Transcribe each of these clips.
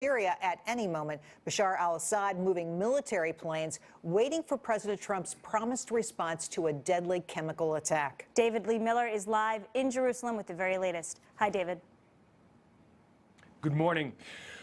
Syria at any moment. Bashar al-Assad moving military planes, waiting for President Trump's promised response to a deadly chemical attack. David Lee Miller is live in Jerusalem with the very latest. Hi, David. Good morning.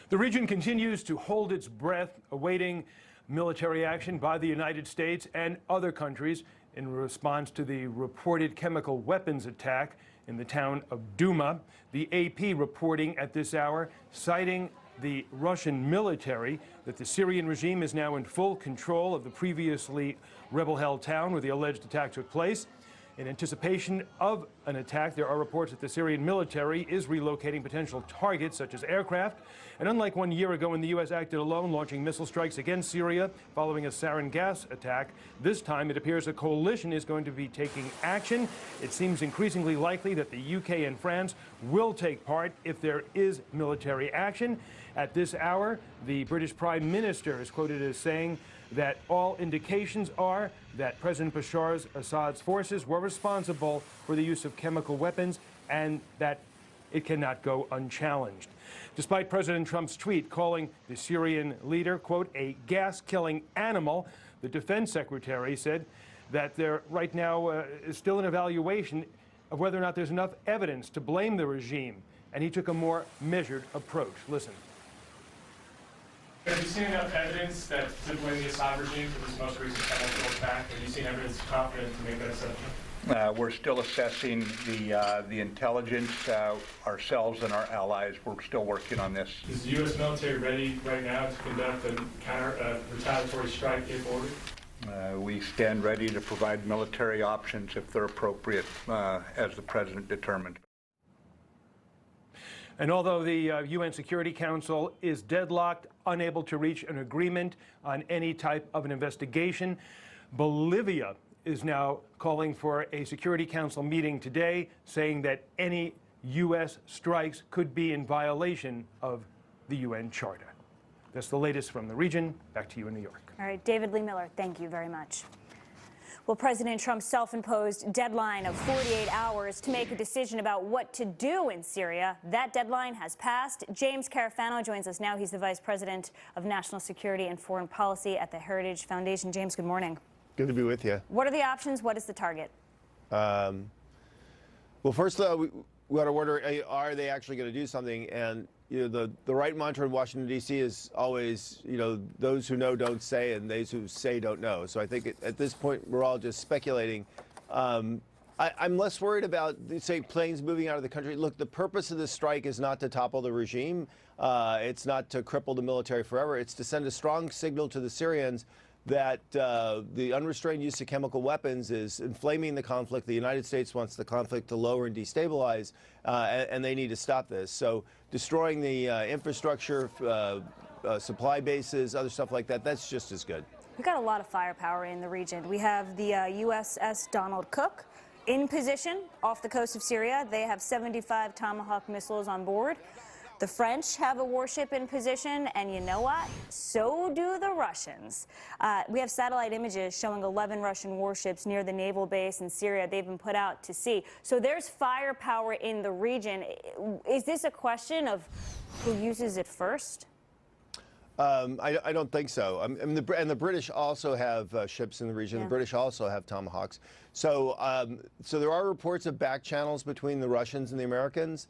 The region continues to hold its breath, awaiting military action by the United States and other countries in response to the reported chemical weapons attack in the town of Douma. The AP reporting at this hour, citing the Russian military, that the Syrian regime is now in full control of the previously rebel-held town where the alleged attack took place. In anticipation of an attack, there are reports that the Syrian military is relocating potential targets such as aircraft. And unlike 1 year ago when the U.S. acted alone, launching missile strikes against Syria following a sarin gas attack, this time it appears a coalition is going to be taking action. It seems increasingly likely that the U.K. and France will take part if there is military action. At this hour, the British Prime Minister is quoted as saying that all indications are that President Bashar Assad's forces were responsible for the use of chemical weapons and that it cannot go unchallenged. Despite President Trump's tweet calling the Syrian leader, quote, a gas-killing animal, the defense secretary said that there right now is still an evaluation of whether or not there's enough evidence to blame the regime, and he took a more measured approach. Listen. Have you seen enough evidence that to blame the Assad regime for this most recent chemical attack? Have you seen evidence confident to make that assessment? We're still assessing the intelligence ourselves and our allies. We're still working on this. Is the U.S. military ready right now to conduct a retaliatory strike if ordered? We stand ready to provide military options if they're appropriate, as the president determined. And although the UN Security Council is deadlocked, unable to reach an agreement on any type of an investigation, Bolivia is now calling for a Security Council meeting today, saying that any U.S. strikes could be in violation of the UN Charter. That's the latest from the region. Back to you in New York. All right, David Lee Miller, thank you very much. Well, President Trump's self-imposed deadline of 48 hours to make a decision about what to do in Syria, that deadline has passed. James Carafano joins us now. He's the Vice President of National Security and Foreign Policy at the Heritage Foundation. James, good morning. Good to be with you. What are the options? What is the target? Well, first, we got to wonder, are they actually going to do something? And the right mantra in Washington, D.C. is always, those who know don't say, and those who say don't know. So I think at this point, we're all just speculating. I'm less worried about, say, planes moving out of the country. Look, the purpose of this strike is not to topple the regime. It's not to cripple the military forever. It's to send a strong signal to the Syrians that the unrestrained use of chemical weapons is inflaming the conflict. The United States wants the conflict to lower and destabilize, and they need to stop this. So destroying the infrastructure, supply bases, other stuff like that, that's just as good. We've got a lot of firepower in the region. We have the USS Donald Cook in position off the coast of Syria. They have 75 Tomahawk missiles on board. The French have a warship in position, and you know what? So do the Russians. We have satellite images showing 11 Russian warships near the naval base in Syria. They've been put out to sea. So there's firepower in the region. Is this a question of who uses it first? I don't think so. And the British also have ships in the region. Yeah. The British also have Tomahawks. So, so there are reports of back channels between the Russians and the Americans.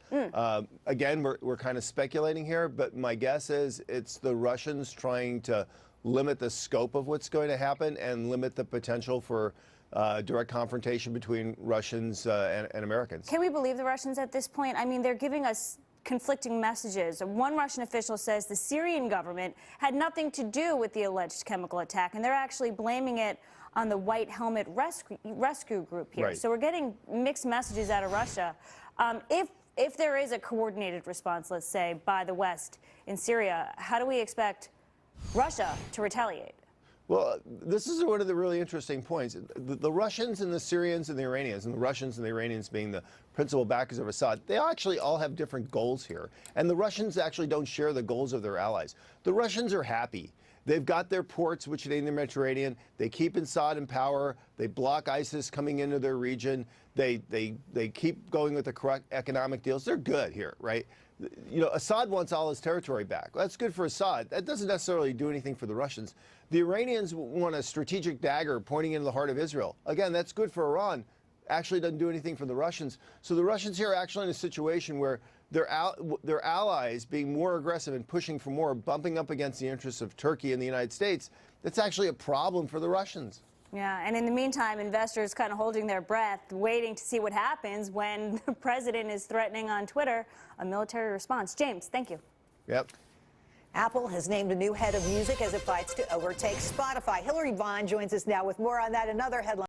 Again, we're kind of speculating here, but my guess is it's the Russians trying to limit the scope of what's going to happen and limit the potential for direct confrontation between Russians and Americans. Can we believe the Russians at this point? I mean, they're giving us conflicting messages. One Russian official says the Syrian government had nothing to do with the alleged chemical attack, and they're actually blaming it on the White Helmet rescue group here. Right. So we're getting mixed messages out of Russia. If there is a coordinated response, let's say, by the West in Syria, how do we expect Russia to retaliate? Well, this is one of the really interesting points. The Russians and the Syrians and the Iranians, and the Russians and the Iranians being the principal backers of Assad, they actually all have different goals here. And the Russians actually don't share the goals of their allies. The Russians are happy. They've got their ports, which are in the Mediterranean. They keep Assad in power. They block ISIS coming into their region. They keep going with the correct economic deals. They're good here, right? You know, Assad wants all his territory back. That's good for Assad. That doesn't necessarily do anything for the Russians. The Iranians want a strategic dagger pointing into the heart of Israel. Again, that's good for Iran. Actually doesn't do anything for the Russians. So the Russians here are actually in a situation where their allies being more aggressive and pushing for more, bumping up against the interests of Turkey and the United States, that's actually a problem for the Russians. Yeah, and in the meantime, investors kind of holding their breath, waiting to see what happens when the president is threatening on Twitter a military response. James, thank you. Yep. Apple has named a new head of music as it fights to overtake Spotify. Hillary Vaughn joins us now with more on that. Another headline.